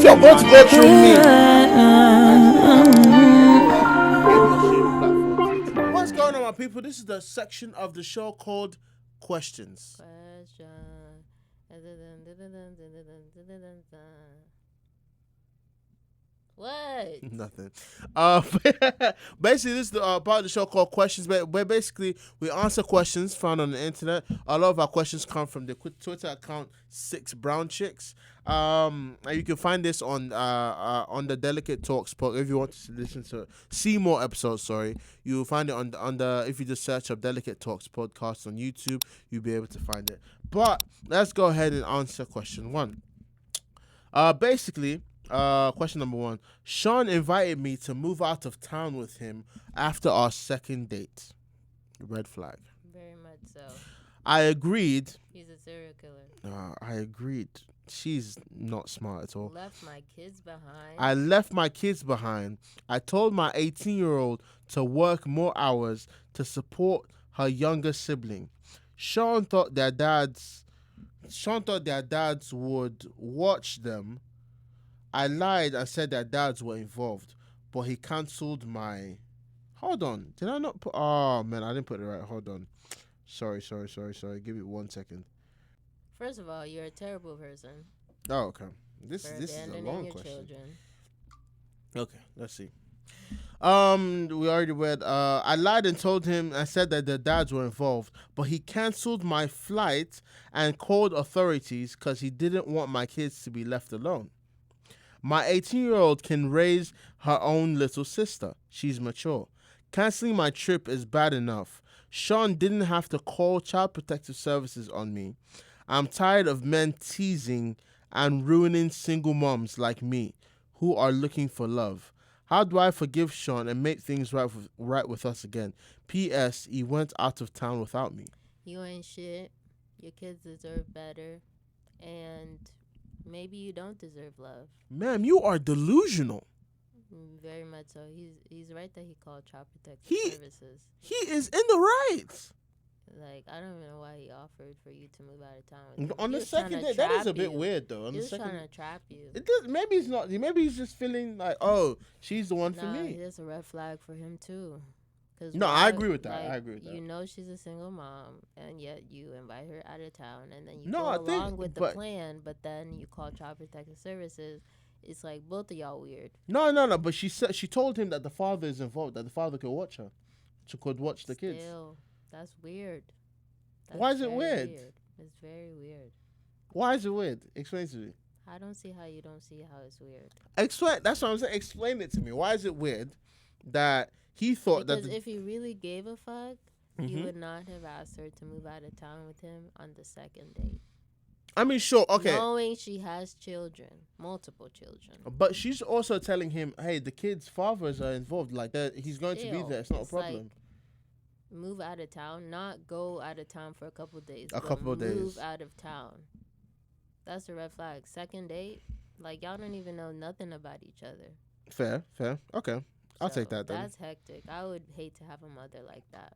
if you're going to go through me. What's going on, my people? This is the section of the show called Questions. What? Nothing. Basically, this is the part of the show called Questions, where basically we answer questions found on the internet. A lot of our questions come from the Twitter account 6brownchicks. And you can find this on the Delicate Talks podcast. If you want to listen to see more episodes, you'll find it on the if you just search up Delicate Talks podcast on YouTube, you'll be able to find it. But let's go ahead and answer question 1. Question number 1. Sean invited me to move out of town with him after our second date. Red flag. Very much so. I agreed. He's a serial killer. I agreed. She's not smart at all. Left my kids behind. I left my kids behind. I told my 18-year-old to work more hours to support her younger sibling. Sean thought their dads would watch them. I lied and said their dads were involved, but he cancelled my... Hold on. Did I not put... Oh, man, I didn't put it right. Hold on. Sorry. Give me 1 second. First of all, you're a terrible person. Oh, okay. This is a long question. Children. Okay, let's see. We already read. I lied and told him I said that the dads were involved, but he cancelled my flight and called authorities because he didn't want my kids to be left alone. My 18-year-old can raise her own little sister. She's mature. Cancelling my trip is bad enough. Sean didn't have to call Child Protective Services on me. I'm tired of men teasing and ruining single moms like me who are looking for love. How do I forgive Sean and make things right with us again? P.S. He went out of town without me. You ain't shit. Your kids deserve better. And maybe you don't deserve love. Ma'am, you are delusional. Very much so. He's right that he called Child Protective Services. He is in the right. Like, I don't even know why he offered for you to move out of town with him. On the second day, that is a bit weird, though. He was trying to trap you. It does. Maybe he's not. Maybe he's just feeling like, oh, she's the one for me. It's a red flag for him too. No, I agree with that. Like, I agree with that. You know she's a single mom, and yet you invite her out of town, and then you go along with the plan, but then you call Child Protective Services. It's like both of y'all weird. No. But she told him that the father is involved, that the father could watch her, could watch the kids. That's weird. Why is it weird? It's very weird. Why is it weird? Explain to me. I don't see how you don't see how it's weird. Explain. That's what I'm saying. Explain it to me. Why is it weird that he thought because if he really gave a fuck, he would not have asked her to move out of town with him on the second date. I mean, sure, okay. Knowing she has children, multiple children. But she's also telling him, hey, the kids' fathers are involved. Like, that he's going to be there. It's not a problem. Like, move out of town, not go out of town for a couple of days. Move out of town. That's a red flag. Second date, like, y'all don't even know nothing about each other. Fair. Okay. I'll take that then. That's hectic. I would hate to have a mother like that.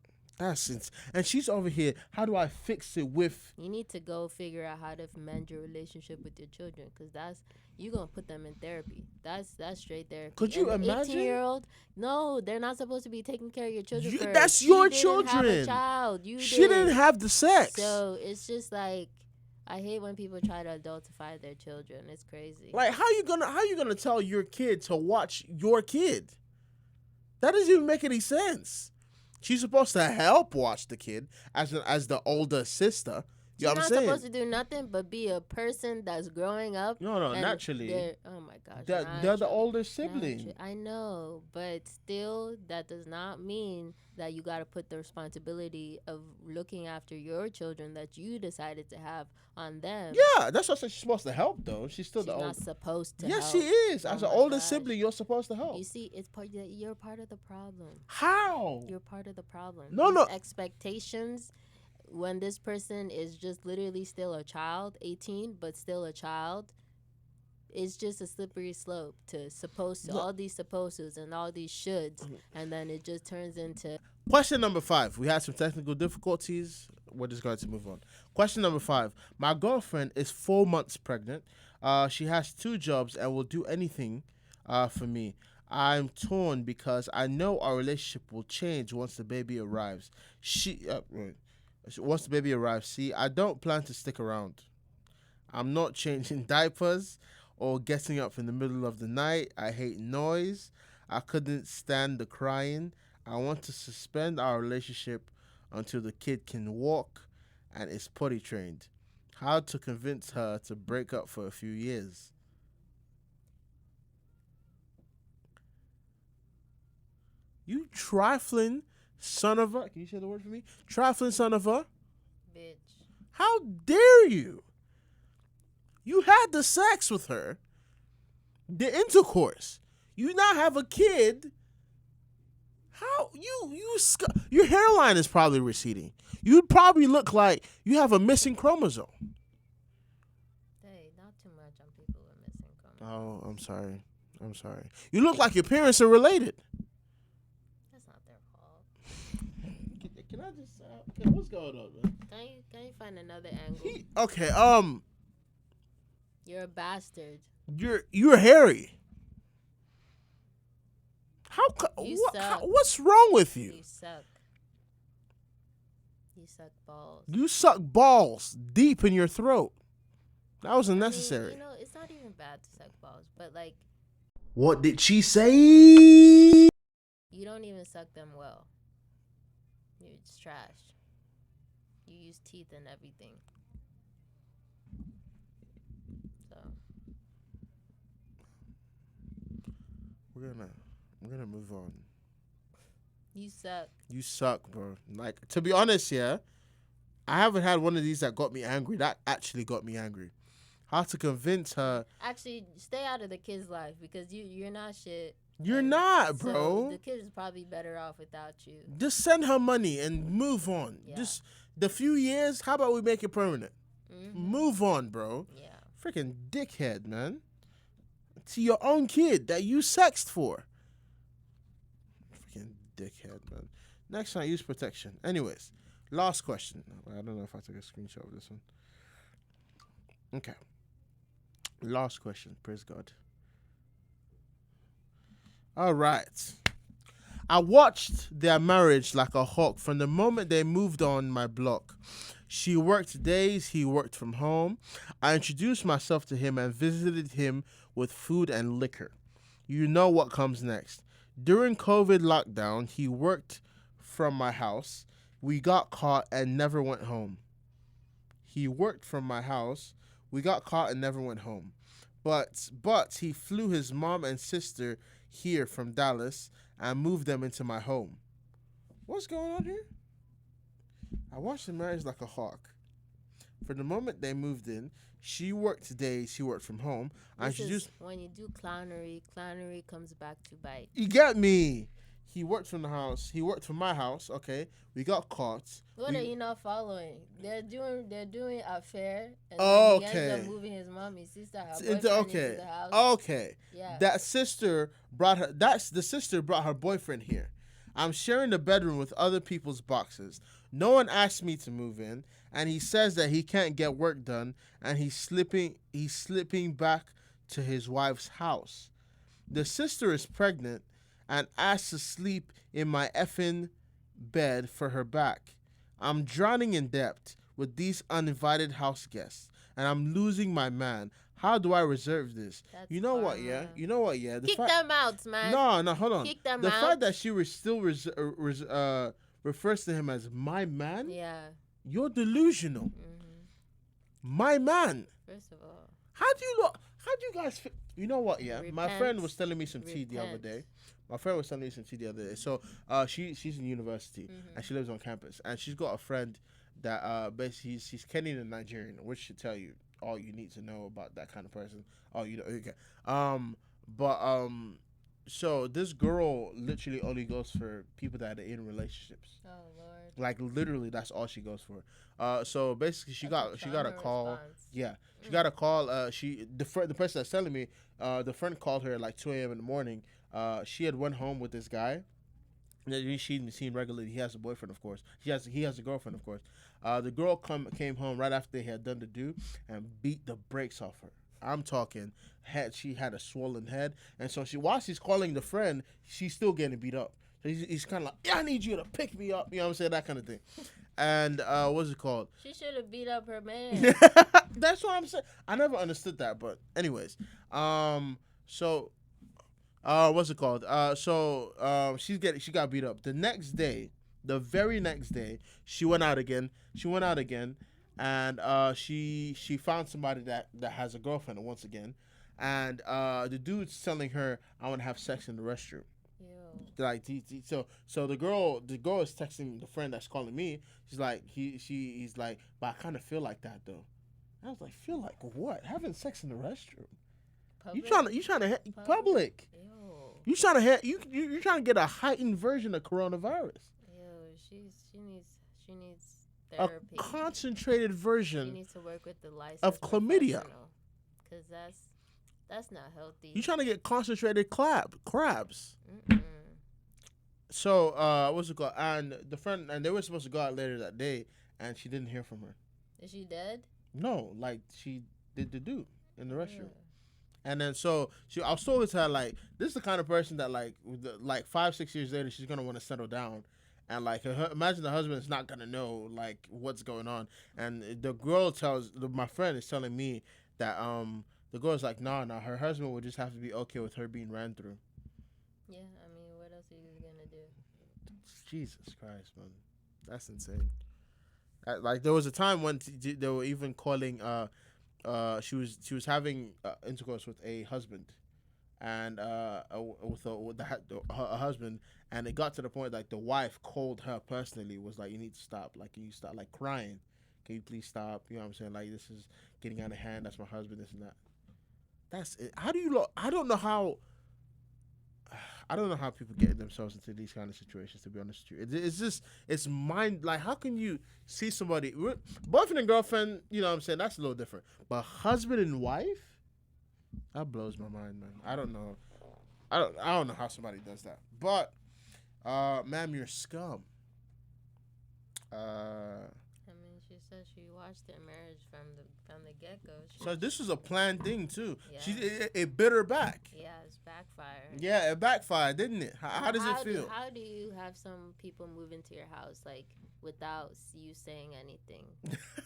And she's over here. How do I fix it with? You need to go figure out how to mend your relationship with your children, because you're gonna put them in therapy. That's straight therapy. Could you imagine? 18-year-old? No, they're not supposed to be taking care of your children first. That's your children. Have a child. She didn't have the sex. So it's just like, I hate when people try to adultify their children. It's crazy. Like, how you gonna tell your kid to watch your kid? That doesn't even make any sense. She's supposed to help watch the kid as the older sister. You know what I'm saying? She's not supposed to do nothing but be a person that's growing up. No, naturally. Oh my gosh. They're the older sibling. I know, but still, that does not mean that you got to put the responsibility of looking after your children that you decided to have on them. Yeah, that's what she's supposed to help, though. She's still the older. She's not supposed to. Yes, she is. As an older sibling, you're supposed to help. You see, you're part of the problem. How? You're part of the problem. No. Expectations. When this person is just literally still a child, 18, but still a child, it's just a slippery slope to all these supposed tos and all these shoulds, and then it just turns into... Question number 5. We had some technical difficulties we're just going to move on. Question number 5. My girlfriend is 4 months pregnant. She has 2 jobs and will do anything for me. I'm torn because I know our relationship will change once the baby arrives. Wait. Once the baby arrives, see, I don't plan to stick around. I'm not changing diapers or getting up in the middle of the night. I hate noise. I couldn't stand the crying. I want to suspend our relationship until the kid can walk and is potty trained. How to convince her to break up for a few years? You trifling son of a. Can you say the word for me? Trifling son of a. Bitch. How dare you? You had the sex with her, the intercourse. You now have a kid. How your hairline is probably receding. You'd probably look like you have a missing chromosome. Hey, not too much on people with missing chromosomes. Oh, I'm sorry. I'm sorry. You look like your parents are related. That's not their fault. Can I just okay, what's going on, man? Can you find another angle? Okay, You're a bastard. you're hairy. You suck. What's wrong with you? You suck. You suck balls. You suck balls deep in your throat. That was unnecessary. You know, it's not even bad to suck balls, but like, What did she say? you don't even suck them well. You're just trash. You use teeth and everything. So We're gonna move on. you suck. You suck, bro. Like, to be honest, yeah, I haven't had one of these that got me angry. That actually got me angry. How to convince her? Actually, stay out of the kid's life because you're not shit. You're And not, so bro. the kid is probably better off without you. Just send her money and move on. Yeah. Just the few years. How about we make it permanent? Move on, bro. Yeah. Freaking dickhead, man. To your own kid that you sexed for. Freaking dickhead, man. Next time, use protection. Anyways, last question. I don't know if I took a screenshot of this one. Okay. Last question. Praise God. All right. I watched their marriage like a hawk from the moment they moved on my block. She worked days, he worked from home. I introduced myself to him and visited him with food and liquor. You know what comes next. During COVID lockdown, he worked from my house. We got caught and never went home. He worked from my house. We got caught and never went home. But he flew his mom and sister here from Dallas and moved them into my home. What's going on here? I watched the marriage like a hawk. From the moment they moved in, she worked days, he worked from home. When you do clownery comes back to bite. You get me? He worked from the house. He worked from my house. Okay, we got caught. What are you not following? They're doing a fair, and Oh, then he okay. ends up moving his mom, his sister, her boyfriend Okay. into the house. Okay. Yeah. The sister brought her boyfriend here. I'm sharing the bedroom with other people's boxes. No one asked me to move in, and he says that he can't get work done, and he's slipping back to his wife's house. The sister is pregnant and asked to sleep in my effing bed for her back. I'm drowning in debt with these uninvited house guests, and I'm losing my man. How do I reserve this? That's You know what, karma. yeah? You know what, yeah? Kick them out, man. No, hold on. Kick them The out. fact that she refers to him as my man, Yeah. you're delusional. My man. First of all, How do you guys you know what, yeah? My Repent. friend was telling me some tea the other Repent. day. So she's in university and she lives on campus, and she's got a friend that basically he's Kenyan and Nigerian, which should tell you all you need to know about that kind of person. Oh, you know, okay. So this girl literally only goes for people that are in relationships. oh Lord. Like literally, that's all she goes for. So basically, she got a call. Response. Yeah, she got a call. The person that's telling me, the friend called her at like 2 a.m. in the morning. She had went home with this guy, She's seen regularly. He has a boyfriend, of course. He has a girlfriend, of course. The girl came home right after they had done the do and beat the brakes off her. I'm talking head. She had a swollen head, and so while she's calling the friend, she's still getting beat up. So he's kind of like, yeah, I need you to pick me up. You know what I'm saying? That kind of thing. And what's it called? She should have beat up her man. That's what I'm saying. I never understood that, but anyways, so what's it called? She got beat up. The next day, the very next day, she went out again. And she found somebody that has a girlfriend once again, and the dude's telling her, "I want to have sex in the restroom." Ew. Like so the girl is texting the friend that's calling me. She's like he's like, but I kind of feel like that though. I was like, feel like what? Having sex in the restroom? Public? You trying to public? Ew. You trying to you trying to get a heightened version of coronavirus? Ew. She needs A therapy. concentrated She version needs to work with the licensed of chlamydia. Because that's not healthy. You trying to get concentrated crabs? Mm-mm. So what's it called? And the friend, and they were supposed to go out later that day, and she didn't hear from her. Is she dead? No, like she did the do in the restroom. Yeah. And then I was talking to her like, this is the kind of person that like 5-6 years later she's gonna want to settle down, and like imagine the husband's not gonna know like what's going on, and the girl my friend is telling me that the girl's like, nah, her husband would just have to be okay with her being ran through. Yeah, I mean, what else are you gonna do? Jesus Christ, man, that's insane. Like there was a time when they were even calling she was having intercourse with a husband, and her husband, and it got to the point like the wife called her personally, was like, you need to stop, like, can you stop, like, crying, can you please stop, you know what I'm saying, like, this is getting out of hand, that's my husband, this and that. That's it. How do you I don't know how people get themselves into these kind of situations, to be honest with you. It's just, it's mind, like, how can you see somebody, boyfriend and girlfriend, you know what I'm saying, that's a little different. But husband and wife? That blows my mind, man. I don't know. I don't know how somebody does that. But, ma'am, you're scum. I mean, she said she watched their marriage from the get go. So this was a planned thing too. Yeah. It bit her back. Yeah, it's backfired. Yeah, it backfired, didn't it? How does it feel? How do you have some people move into your house like without you saying anything?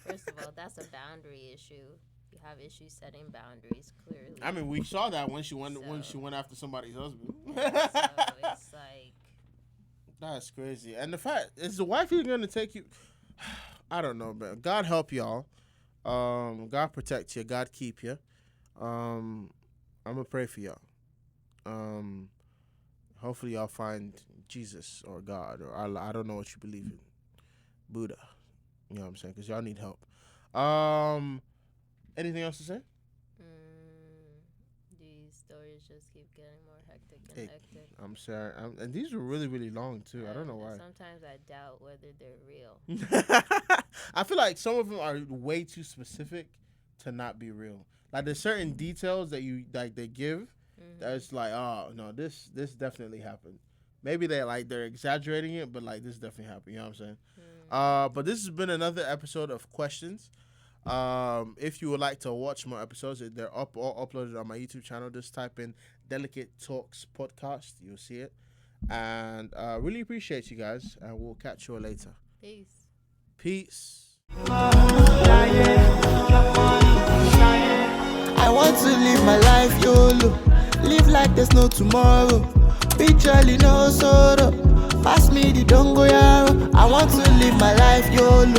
First of all, that's a boundary issue. You have issues setting boundaries, clearly. I mean, we saw that when she went after somebody's husband. Yeah, so it's like, that's crazy. And the fact is, the wife is gonna take you. I don't know, man. God help y'all. God protect you. God keep you. I'm gonna pray for y'all. Hopefully y'all find Jesus or God or Allah. I don't know what you believe in. Buddha. You know what I'm saying? Because y'all need help. Anything else to say? these stories just keep getting more hectic and hectic. I'm sorry. And these were really, really long, too. I don't know why. Sometimes I doubt whether they're real. I feel like some of them are way too specific to not be real. Like, there's certain details that they give that's like, oh, no, this definitely happened. Maybe they're exaggerating it, but like this definitely happened. You know what I'm saying? But this has been another episode of Questions. If you would like to watch more episodes, they're all uploaded on my YouTube channel. Just type in Delicate Talks Podcast. You'll see it. And really appreciate you guys. And we'll catch you later. Peace. I want to live my life YOLO. Live like there's no tomorrow. Picturely no sorrow. Pass me the dongo yarrow. I want to live my life YOLO.